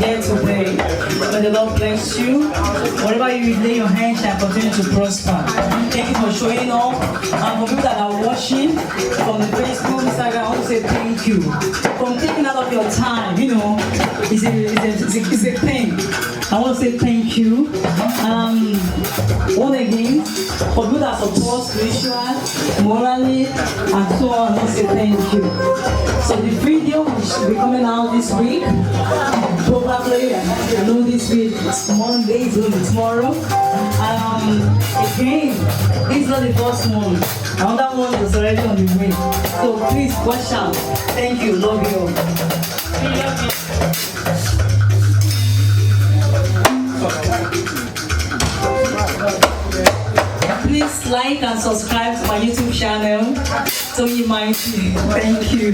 here today. May the Lord bless you. Whatever you lay your hands shall continue to prosper. Thank you for showing up. And for people that are watching from the Facebook, Instagram, I want to say thank you. From taking out of your time, it's a thing. I want to say thank you. Once again, for people that support spiritual, morally, and so on, I want to say thank you. So the video will be coming out this week. Probably, I know this week, Monday, it's going to be tomorrow. Again, this is not the first one. Another one is already on the way. So please watch out. Thank you. Love you all. Please like and subscribe to my YouTube channel. So you might. Thank you.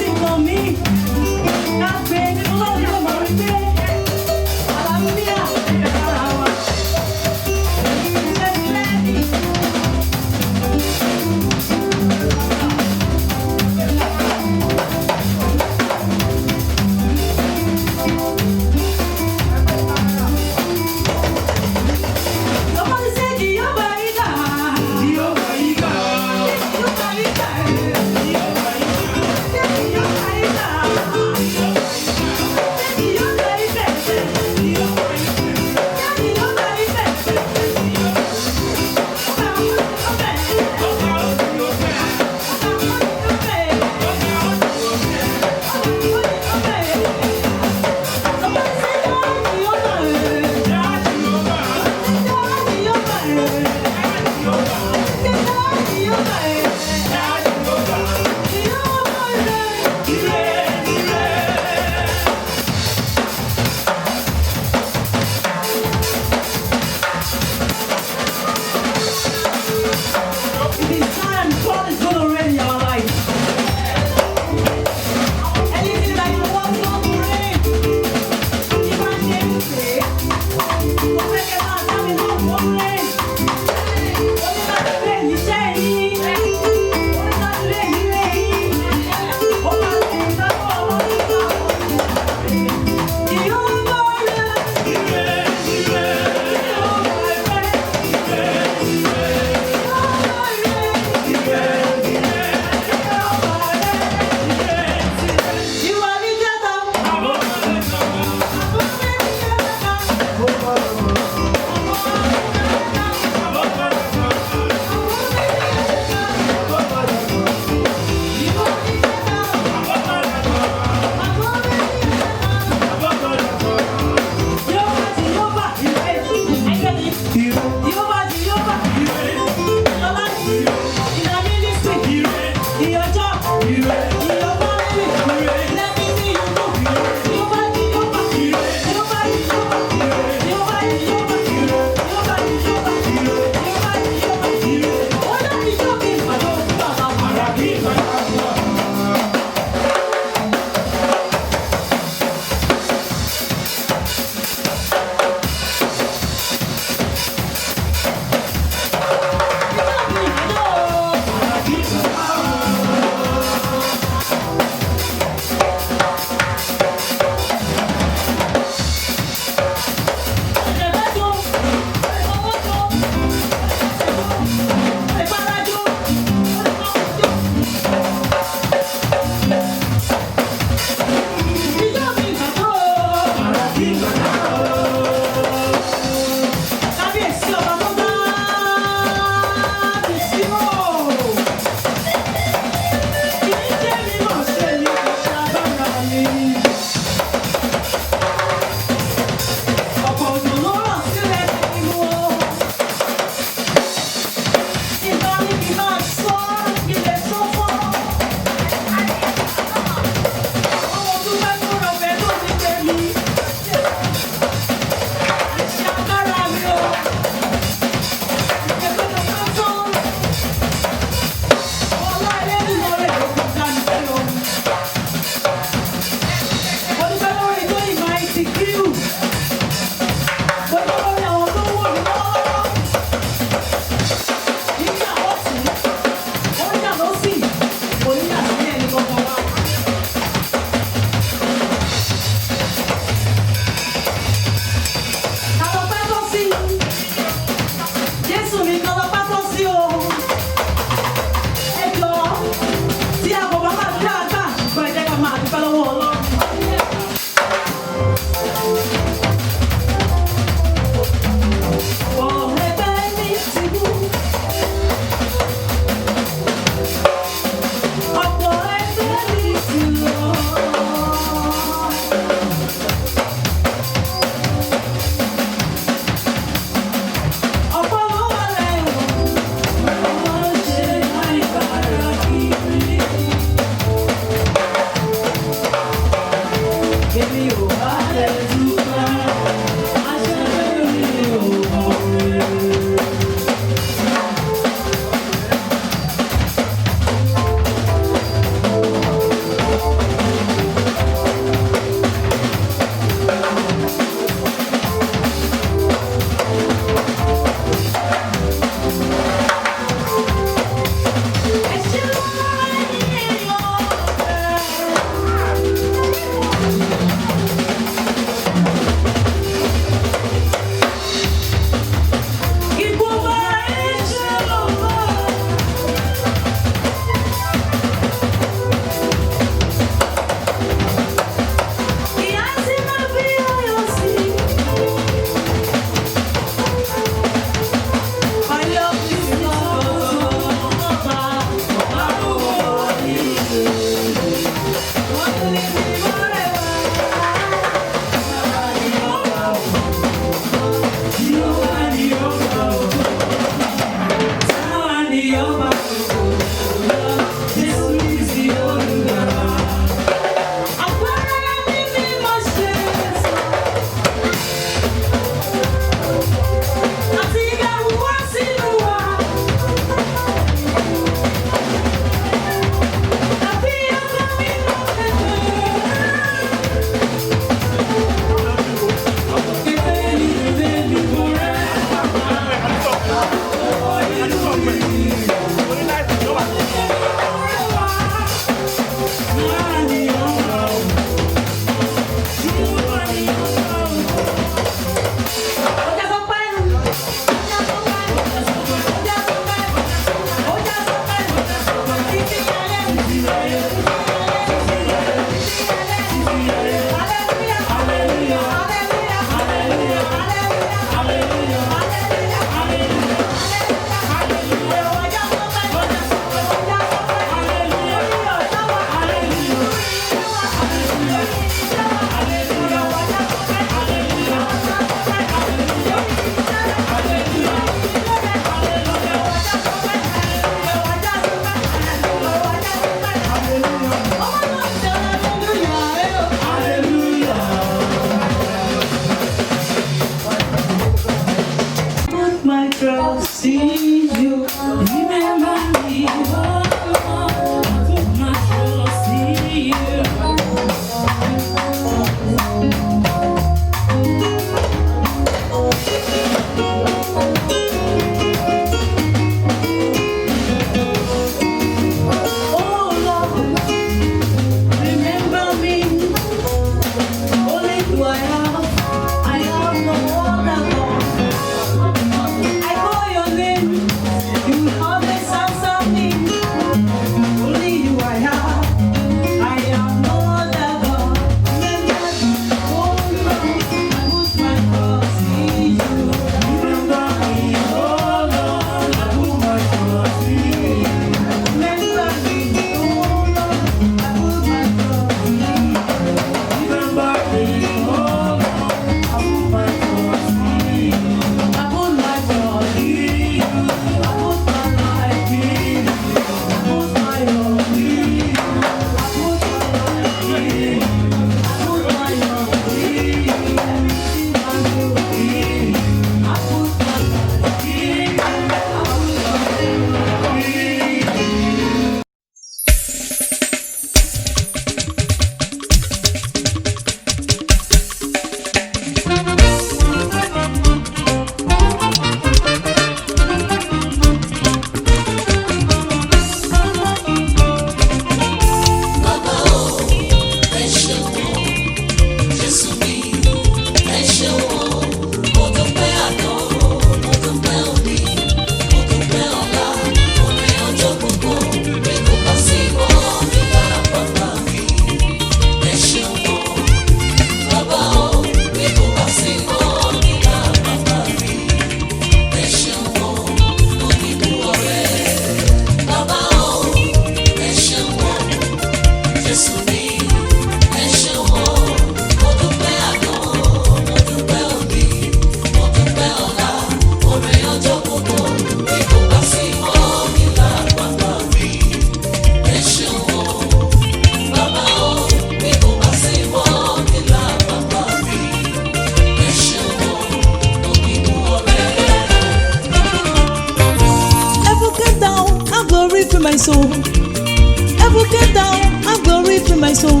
to my soul.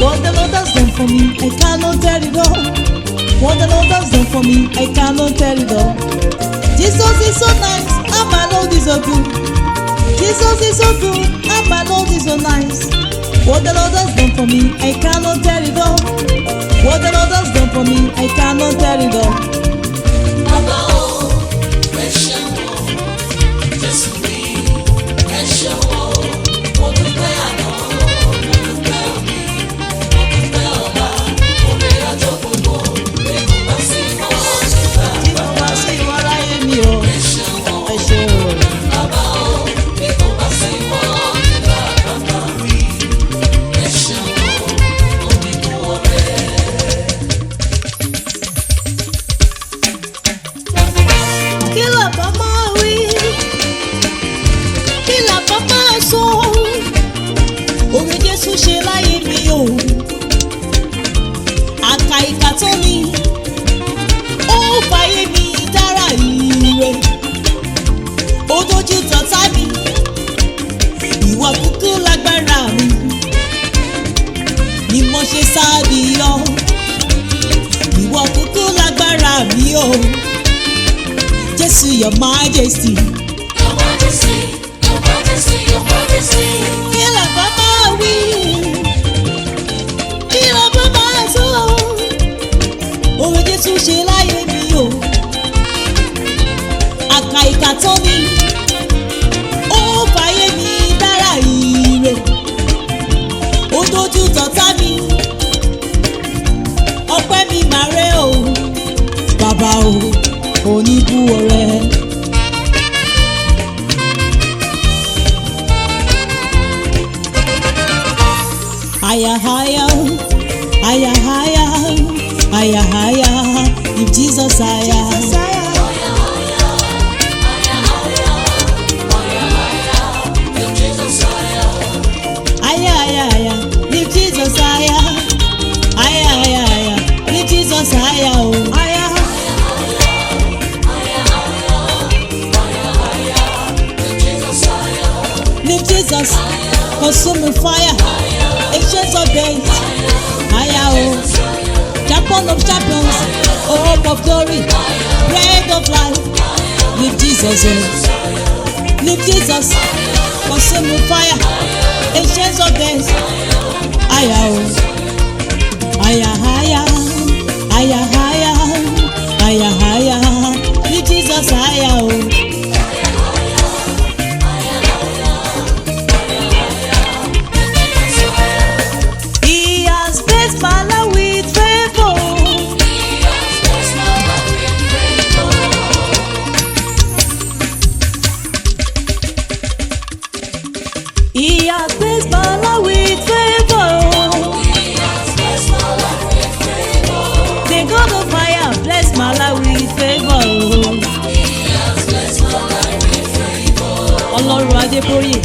What the Lord has done for me, I cannot tell it all. What the Lord has done for me, I cannot tell it all. Jesus is so nice, and my Lord is so good. Jesus is so good, and my Lord is so nice. What the Lord has done for me, I cannot tell it all. What the Lord has done for me, I cannot tell it all. Bàbá o, ẹ ṣeun o, Jésù mi, ẹ ṣeun o, mo dúpẹ́ àná, mo dúpẹ́ òní, mo dúpẹ́ ọ̀la, òwe àjọ gbogbo, èkó bá sí mọ́ nígbà. Tí mo bá sí ìwà láyé mi o, Ẹ ṣeun o, ẹ ṣé o. bàbá o, èkó bá sí mọ́ nígbà bàbá mi. Ẹ ṣeun o, omi kú ọ̀rẹ́. Kí la bá máa wí? Kí la bá máa sọ? Oore Jésù ṣe láyé mi o. Àkà ìkà tó mi, ó fàyè mi dára ire. Ó dojú tọ̀tá mi, ìwọ kúkú lágbára mi. Ni mo ṣe sáàdì lọ, ìwọ kúkú lágbára mi o. Jésù your majesty. Your Majesty, Your Majesty, Your Majesty. Kí la bá máa wí? Kí la bá máa sọ? Oore Jésù ṣe láyé mi o. Àkà ìkà tó mi, ó fàyè mi dára ire. Ó dojú tọ̀tá mi, ọpẹ́ mi máa rẹ́ o. Bàbá o, oníbú ọrẹ. Higher, higher, higher, higher, higher, higher. If Jesus higher. Higher, higher, higher. Lift Jesus higher. Higher, higher, higher. Lift Jesus higher. Oh, higher. Lift Jesus. Consuming fire. Ancients of days. Higher, oh. Champion of champions. Oh, hope of glory. Bread of life. Lift Jesus, oh. Lift Jesus. Consuming fire. Ancients of days. Higher, oh. Higher, higher. Higher, higher. Higher, higher. Lift Jesus higher, oh. He has blessed my life with favor. He has blessed my life with favor. The God of fire bless my life with favor. Ọlọ́run Adébóyè